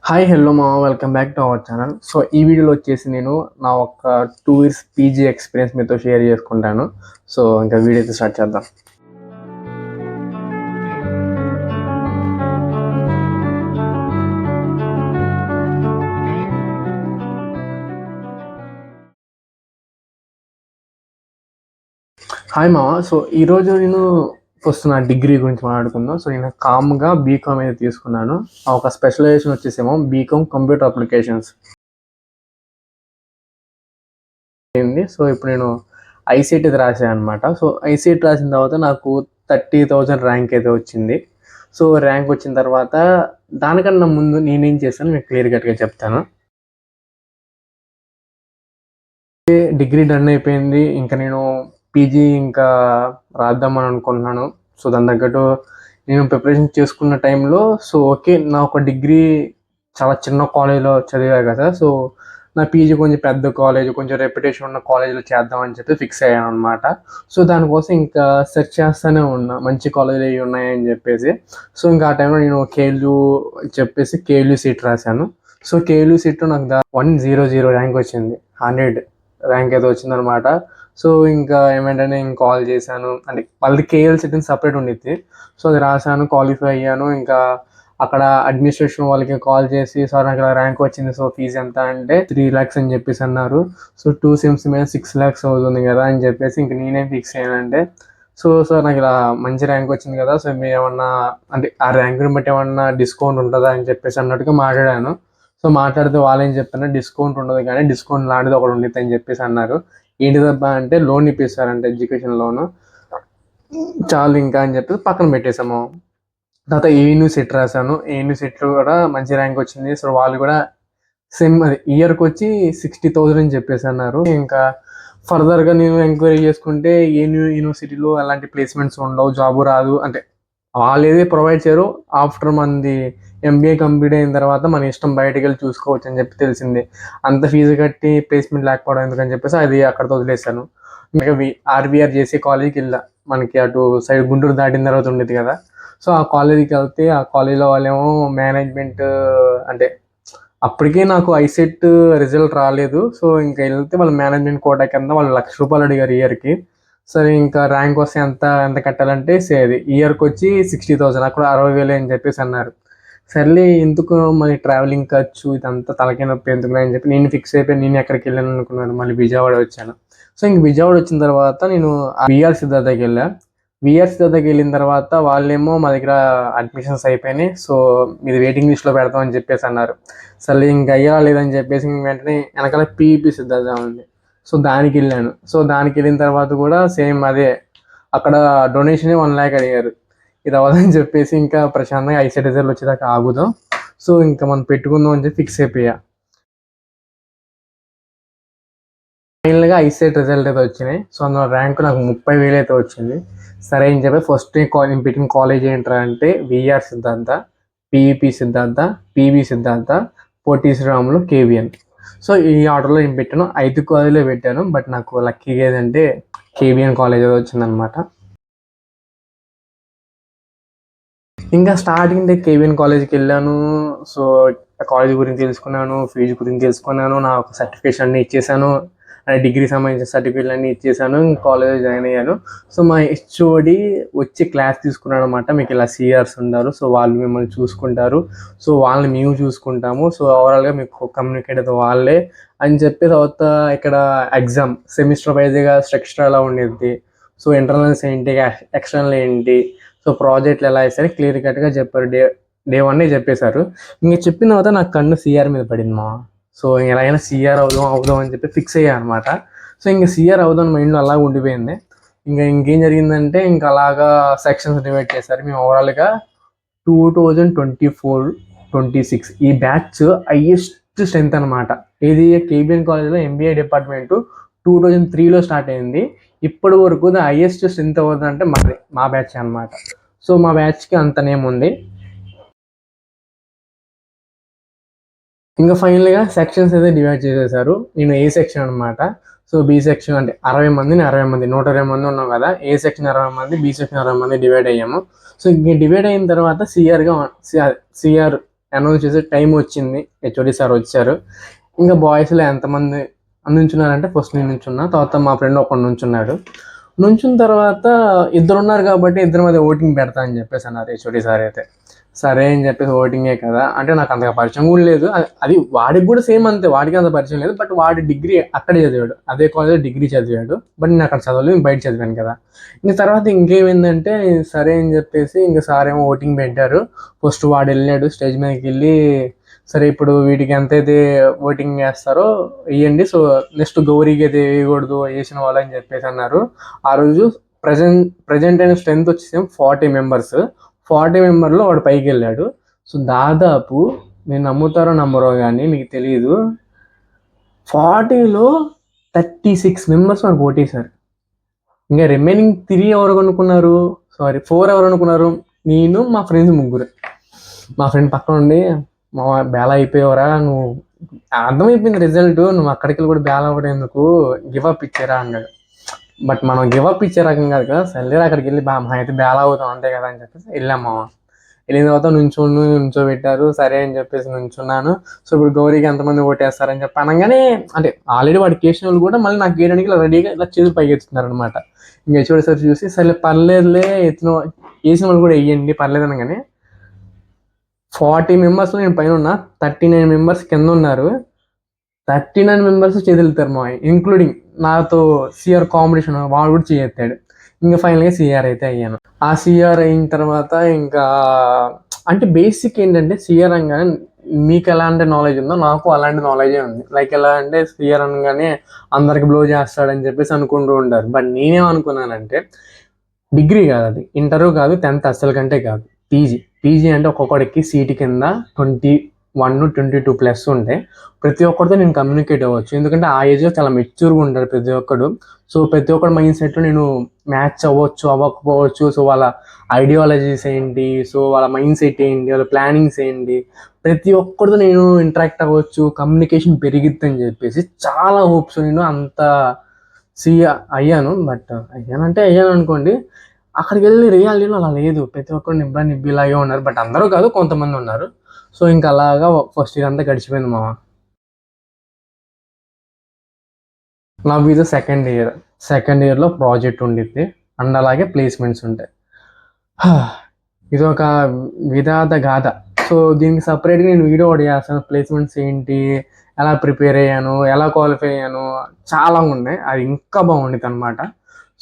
Hi hello మా welcome back to our channel. So ఈ వీడియోలో వచ్చేసి నేను నా ఒక 2 ఇయర్స్ పీజీ ఎక్స్పీరియన్స్ మీతో షేర్ చేసుకుంటాను. సో ఇంకా వీడియో అయితే స్టార్ట్ చేద్దాం. హాయ్ మామ. సో ఈరోజు నేను ఫస్ట్ నా డిగ్రీ గురించి మాట్లాడుకుందాం. సో నేను కామ్గా బీకామ్ అయితే తీసుకున్నాను. ఒక స్పెషలైజేషన్ వచ్చేసేమో బీకామ్ కంప్యూటర్ అప్లికేషన్స్ అయింది. సో ఇప్పుడు నేను ఐసీటీ రాశాను అనమాట. సో ఐసీటీ రాసిన తర్వాత నాకు 30,000 ర్యాంక్ అయితే వచ్చింది. సో ర్యాంక్ వచ్చిన తర్వాత దానికన్నా ముందు నేనేం చేశాను మీకు క్లియర్ కట్గా చెప్తాను. డిగ్రీ డన్ అయిపోయింది. ఇంకా నేను పీజీ ఇంకా రాద్దామని అనుకుంటున్నాను. సో దాని తగ్గట్టు నేను ప్రిపరేషన్ చేసుకున్న టైంలో సో ఓకే, నా ఒక డిగ్రీ చాలా చిన్న కాలేజ్లో చదివా కదా. సో నా పీజీ కొంచెం పెద్ద కాలేజ్, కొంచెం రెప్యుటేషన్ ఉన్న కాలేజ్లో చేద్దామని చెప్పి ఫిక్స్ అయ్యాను అనమాట. సో దానికోసం ఇంకా సెర్చ్ చేస్తూనే ఉన్నా మంచి కాలేజీలు ఏవి ఉన్నాయని చెప్పేసి. సో ఇంకా ఆ టైంలో నేను కేఎల్యూ సీట్ రాశాను. సో కేఎల్యూ సీట్లో నాకు 100 ర్యాంక్ వచ్చింది. 100 ర్యాంక్ అయితే వచ్చిందనమాట. సో ఇంకా ఏమంటే ఇంక కాల్ చేశాను, అంటే వాళ్ళది కేఎల్ సెట్ సపరేట్ ఉండిద్ది. సో అది రాశాను, క్వాలిఫై అయ్యాను. ఇంకా అక్కడ అడ్మినిస్ట్రేషన్ వాళ్ళకి కాల్ చేసి సార్ నాకు ఇలా ర్యాంక్ వచ్చింది, సో ఫీజు ఎంత అంటే 3 lakhs అని చెప్పేసి అన్నారు. సో 2 sems మీద 6 lakhs అవుతుంది కదా అని చెప్పేసి ఇంక నేనేం ఫిక్స్ అయ్యానంటే, సో సార్ నాకు ఇలా మంచి ర్యాంక్ వచ్చింది కదా, సో మీరు ఏమన్నా అంటే ఆ ర్యాంక్ని బట్టి ఏమన్నా డిస్కౌంట్ ఉంటుందా అని చెప్పేసి అన్నట్టుగా మాట్లాడాను. సో మాట్లాడితే వాళ్ళు ఏం చెప్తున్నారు, డిస్కౌంట్ ఉండదు కానీ డిస్కౌంట్ లాంటిది ఒకటి ఉండిద్ది అని చెప్పేసి అన్నారు. ఏంటిదబ్బా అంటే లోన్ ఇప్పిస్తారంటే ఎడ్యుకేషన్ లోను, చాలు ఇంకా అని చెప్పేసి పక్కన పెట్టేసాము. తర్వాత ఏఎన్యూ సెట్ రాశాను. ఏఎన్యూ సెట్లో కూడా మంచి ర్యాంక్ వచ్చింది. సో వాళ్ళు కూడా సేమ్ అది ఇయర్కి వచ్చి 60,000 అని చెప్పేసి అన్నారు. ఇంకా ఫర్దర్గా నేను ఎంక్వైరీ చేసుకుంటే ఏఎన్యూ యూనివర్సిటీలో అలాంటి ప్లేస్మెంట్స్ ఉండవు, జాబు రాదు, అంటే వాళ్ళు ఏది ప్రొవైడ్ చేయరు. ఆఫ్టర్ మనది ఎంబీఏ కంప్లీట్ అయిన తర్వాత మన ఇష్టం బయటకు వెళ్ళి చూసుకోవచ్చు అని చెప్పి తెలిసింది. అంత ఫీజు కట్టి ప్లేస్మెంట్ లేకపోవడం ఎందుకని చెప్పేసి అది అక్కడితో వదిలేసాను. ఇంకా ఆర్వీఆర్ చేసే కాలేజీకి వెళ్ళా, మనకి అటు సైడ్ గుంటూరు దాటిన తర్వాత ఉండేది కదా. సో ఆ కాలేజీకి వెళ్తే ఆ కాలేజీలో వాళ్ళేమో మేనేజ్మెంట్, అంటే అప్పటికే నాకు ఐసెట్ రిజల్ట్ రాలేదు. సో ఇంకా వెళ్తే వాళ్ళ మేనేజ్మెంట్ కోటా కింద వాళ్ళు ₹1,00,000 అడిగారు ఇయర్కి. సరే ఇంకా ర్యాంక్ వస్తే ఎంత కట్టాలంటే అది ఇయర్కి వచ్చి 60,000, అక్కడ 60,000 అని చెప్పేసి అన్నారు. సర్లే ఎందుకు మరి ట్రావెలింగ్ ఖర్చు ఇదంతా తలకాయ నొప్పి ఎందుకు అని చెప్పి నేను ఫిక్స్ అయిపోయి నేను ఎక్కడికి వెళ్ళాను అనుకున్నాను, మళ్ళీ విజయవాడ వచ్చాను. సో ఇంక విజయవాడ వచ్చిన తర్వాత నేను విఆర్ సిద్ధార్థకి వెళ్ళా. విఆర్ సిద్ధార్థకి వెళ్ళిన తర్వాత వాళ్ళేమో మా దగ్గర అడ్మిషన్స్ అయిపోయినాయి, సో మీరు వెయిటింగ్ లిస్ట్లో పెడతామని చెప్పేసి అన్నారు. సరే ఇంక అయ్యా లేదని చెప్పేసి వెంటనే వెనకాల పీఈపీ సిద్ధార్థ ఉంది. సో దానికి వెళ్ళాను. సో దానికి వెళ్ళిన తర్వాత కూడా సేమ్ అదే, అక్కడ డొనేషన్ 1 lakh అడిగారు. ఇది అవ్వదని చెప్పేసి ఇంకా ప్రశాంతంగా ఐసెట్ రిజల్ట్ వచ్చేదాకా ఆగుదాం, సో ఇంకా మనం పెట్టుకుందాం అని చెప్పి ఫిక్స్ అయిపోయా. ఫైనల్గా ఐసెట్ రిజల్ట్ అయితే వచ్చినాయి. సో అందులో ర్యాంక్ నాకు 30,000 అయితే వచ్చింది. సరే అని చెప్పి ఫస్ట్ నేను పెట్టిన కాలేజ్ ఏంట్రా అంటే VR Siddhartha, PEP Siddhartha, PV Siddhartha, Potti Sriramulu, KVN. So ఈ ఆర్డర్లో నేను పెట్టాను. 5 కాలేజీలో పెట్టాను. బట్ నాకు లక్కీగా ఏదంటే కేవీఎన్ కాలేజ్ వచ్చిందనమాట. ఇంకా స్టార్టింగ్ డే కేవీఎన్ కాలేజ్కి వెళ్ళాను. సో కాలేజ్ గురించి తెలుసుకున్నాను, ఫీజు గురించి తెలుసుకున్నాను, నా ఒక సర్టిఫికేషన్ అన్నీ ఇచ్చేసాను, డిగ్రీ సంబంధించిన సర్టిఫికేట్లు అన్నీ ఇచ్చేసాను, కాలేజ్ జాయిన్ అయ్యాను. సో మా హెచ్ఓడి వచ్చి క్లాస్ తీసుకున్నాడు అనమాట. మీకు ఇలా సిఆర్స్ ఉన్నారు, సో వాళ్ళు మిమ్మల్ని చూసుకుంటారు, సో వాళ్ళని మేము చూసుకుంటాము, సో ఓవరాల్గా మీకు కమ్యూనికేట్ అయితే వాళ్ళే అని చెప్పి తర్వాత ఇక్కడ ఎగ్జామ్ సెమిస్టర్ వైజ్గా స్ట్రక్చర్ ఎలా ఉండేది, సో ఇంటర్నల్స్ ఏంటి, ఎక్స్టర్నల్ ఏంటి, సో ప్రాజెక్ట్లు ఎలా వేస్తారని క్లియర్ కట్గా చెప్పారు. డే 1 చెప్పేశారు. ఇంక చెప్పిన తర్వాత నాకు కన్ను సిఆర్ మీద పడింది మా. సో ఎలాగైనా సిఆర్ అవుదాం అని చెప్పి ఫిక్స్ అయ్యా అనమాట. సో ఇంక సిఆర్ అవుదాం మైండ్లో అలాగ ఉండిపోయింది. ఇంకేం జరిగిందంటే ఇంకా అలాగా సెక్షన్స్ డివైడ్ చేశారు. మేము ఓవరాల్గా 2024-26 ఈ బ్యాచ్ హైయెస్ట్ స్ట్రెంత్ అనమాట. ఇది కేబిఎన్ కాలేజ్లో ఎంబీఏ డిపార్ట్మెంట్ 2003లో స్టార్ట్ అయింది. ఇప్పటి వరకు ద హైయెస్ట్ స్ట్రెంత్ అవుతుందంటే మా బ్యాచ్ అనమాట. సో మా బ్యాచ్కి అంత నేమ్ ఉంది. ఇంకా ఫైనల్గా సెక్షన్స్ అయితే డివైడ్ చేసేసారు. నేను ఏ సెక్షన్ అనమాట. సో బి సెక్షన్ అంటే 60 మందిని 60 మంది 120 మంది ఉన్నాం కదా. ఏ సెక్షన్ 60 మంది, బి సెక్షన్ 60 మంది డివైడ్ అయ్యాము. సో ఇంక డివైడ్ అయిన తర్వాత సిఆర్ అనౌన్స్ చేసే టైం వచ్చింది. హెచ్ఓడి సార్ వచ్చారు. ఇంకా బాయ్స్లో ఎంతమంది నుంచున్నారంటే ఫస్ట్ నేను నుంచున్నా, తర్వాత మా ఫ్రెండ్ ఒకడు నుంచున్నాడు. నుంచిన తర్వాత ఇద్దరు ఉన్నారు కాబట్టి ఇద్దరి మీద ఓటింగ్ పెడతా అని చెప్పేసి అన్నారు హెచ్ఓడి సార్ అయితే. సరే అని చెప్పేసి ఓటింగే కదా అంటే నాకు అంతగా పరిచయం కూడా లేదు. అది వాడికి కూడా సేమ్ అంతే, వాడికి అంత పరిచయం లేదు. బట్ వాడి డిగ్రీ అక్కడే చదివాడు, అదే కాలేజ్ డిగ్రీ చదివాడు. బట్ నేను అక్కడ చదవలేదు, బయట చదివాను కదా. ఇంక తర్వాత ఇంకేమైందంటే సరే అని చెప్పేసి ఇంక సార్ ఏమో ఓటింగ్ పెట్టారు. ఫస్ట్ వాడు వెళ్ళాడు స్టేజ్ మీదకి వెళ్ళి, సరే ఇప్పుడు వీటికి ఎంతైతే ఓటింగ్ వేస్తారో వేయండి, సో నెక్స్ట్ గౌరీకి అయితే వేయకూడదు వేసిన వాళ్ళని చెప్పేసి అన్నారు. ఆ రోజు ప్రజెంట్ అయిన స్ట్రెంత్ వచ్చేసి 40 మెంబర్స్. 40 మెంబర్లో వాడు పైకి వెళ్ళాడు. సో దాదాపు నేను నమ్ముతారో నమ్మరో కానీ మీకు తెలియదు, 40లో 36 మెంబర్స్ వాడు ఓటేశారు. ఇంకా రిమైనింగ్ 3 ఎవరు అనుకున్నారు, 4 ఎవరు అనుకున్నారు, నేను మా ఫ్రెండ్స్ ముగ్గురు. మా ఫ్రెండ్ పక్కన ఉండి, మా బేలా అయిపోయావరా నువ్వు, అర్థమైపోయింది రిజల్ట్, నువ్వు అక్కడికి కూడా బేలా అవ్వడం ఎందుకు, గివప్ ఇచ్చారా అన్నాడు. బట్ మనం గివప్ ఇచ్చే రకం కాదు కదా, సరే అక్కడికి వెళ్ళి మా అయితే బేలా అవుతాం అంతే కదా అని చెప్పేసి వెళ్ళాము. వెళ్ళిన తర్వాత నుంచోబెట్టారు. సరే అని చెప్పేసి నుంచున్నాను. సో ఇప్పుడు గౌరీకి ఎంతమంది ఓటేస్తారని చెప్పి అనగానే, అంటే ఆల్రెడీ వాడి కేసిన వాళ్ళు కూడా మళ్ళీ నాకు వేయడానికి ఇలా రెడీగా ఇలా చేతులు పైకి ఎత్తుతున్నారు అనమాట. ఇంకా హెచ్ఓడి సార్ చూసి సరే పర్లేదులే వేసిన వాళ్ళు కూడా వేయండి పర్లేదు అనగానే, 40 మెంబర్స్లో నేను పైన ఉన్నా, 39 మెంబర్స్ కింద ఉన్నారు. 39 మెంబర్స్ చేతులుతారు మా, ఇంక్లూడింగ్ నాతో సిఆర్ కాంపిటీషన్ వాడు కూడా చేయెత్తాడు. ఇంకా ఫైనల్గా సిఆర్ అయితే అయ్యాను. ఆ సిఆర్ అయిన తర్వాత ఇంకా అంటే బేసిక్ ఏంటంటే సిఆర్ అనగానే మీకు ఎలాంటి నాలెడ్జ్ ఉందో నాకు అలాంటి నాలెడ్జే ఉంది. లైక్ ఎలా అంటే సిఆర్ అనగానే అందరికి బ్లో చేస్తాడని చెప్పేసి అనుకుంటూ ఉంటారు. బట్ నేనేమనుకున్నానంటే డిగ్రీ కాదు, అది ఇంటర్వ్యూ కాదు, 10th అస్సలు కంటే కాదు, పీజీ అంటే ఒక్కొక్కడికి సీటు కింద 21-22 ప్లస్ ఉంటే ప్రతి ఒక్కరితో నేను కమ్యూనికేట్ అవ్వచ్చు. ఎందుకంటే ఆ ఏజ్లో చాలా మెచ్యూర్గా ఉంటారు ప్రతి ఒక్కడు. సో ప్రతి ఒక్కటి మైండ్ సెట్లో నేను మ్యాచ్ అవ్వచ్చు అవ్వకపోవచ్చు, సో వాళ్ళ ఐడియాలజీస్ ఏంటి, సో వాళ్ళ మైండ్ సెట్ ఏంటి, వాళ్ళ ప్లానింగ్స్ ఏంటి, ప్రతి ఒక్కరితో నేను ఇంటరాక్ట్ అవ్వచ్చు, కమ్యూనికేషన్ పెరిగిద్దని చెప్పేసి చాలా హోప్స్ నేను అంత అయ్యాను. బట్ అయ్యాను అనుకోండి, అక్కడికి వెళ్ళి రియాలిటీలో అలా లేదు. ప్రతి ఒక్కరు నిబ్బిలాగే ఉన్నారు. బట్ అందరూ కాదు, కొంతమంది ఉన్నారు. సో ఇంకా అలాగా ఫస్ట్ ఇయర్ అంతా గడిచిపోయింది మామ. నాకు ఇది సెకండ్ ఇయర్లో ప్రాజెక్ట్ ఉండిద్ది అండ్ అలాగే ప్లేస్మెంట్స్ ఉంటాయి. ఇది ఒక విధాత గాథ. సో దీనికి సపరేట్గా నేను వీడియో ఒకటి చేస్తాను, ప్లేస్మెంట్స్ ఏంటి, ఎలా ప్రిపేర్ అయ్యాను, ఎలా క్వాలిఫై అయ్యాను, చాలా ఉన్నాయి. అది ఇంకా బాగుండిద్ది అనమాట.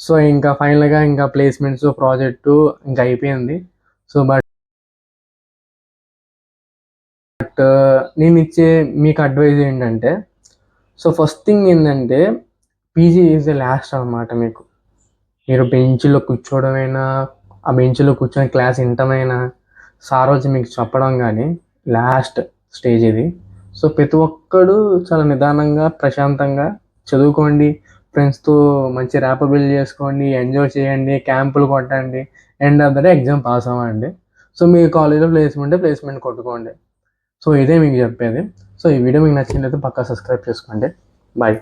సో ఇంకా ఫైనల్గా ఇంకా ప్లేస్మెంట్స్ ప్రాజెక్టు ఇంకా అయిపోయింది. సో బట్ నేను ఇచ్చే మీకు అడ్వైజ్ ఏంటంటే, సో ఫస్ట్ థింగ్ ఏంటంటే పీజీ ఈజ్ ద లాస్ట్ అనమాట. మీరు బెంచ్లో కూర్చోవడమైనా, ఆ బెంచ్లో కూర్చొని క్లాస్ వినటమైనా, సార్ వచ్చి మీకు చెప్పడం కానీ లాస్ట్ స్టేజ్ ఇది. సో ప్రతి ఒక్కడు చాలా నిదానంగా ప్రశాంతంగా చదువుకోండి, ఫ్రెండ్స్తో మంచి ర్యాప్ బిల్డ్ చేసుకోండి, ఎంజాయ్ చేయండి, క్యాంపులు కొట్టండి, end of the day exam pass అవ్వండి. సో మీ కాలేజ్లో ప్లేస్మెంట్ కొట్టుకోండి. సో ఇదే మీకు చెప్పేది. సో ఈ వీడియో మీకు నచ్చినట్లయితే పక్కా సబ్స్క్రైబ్ చేసుకోండి. బాయ్.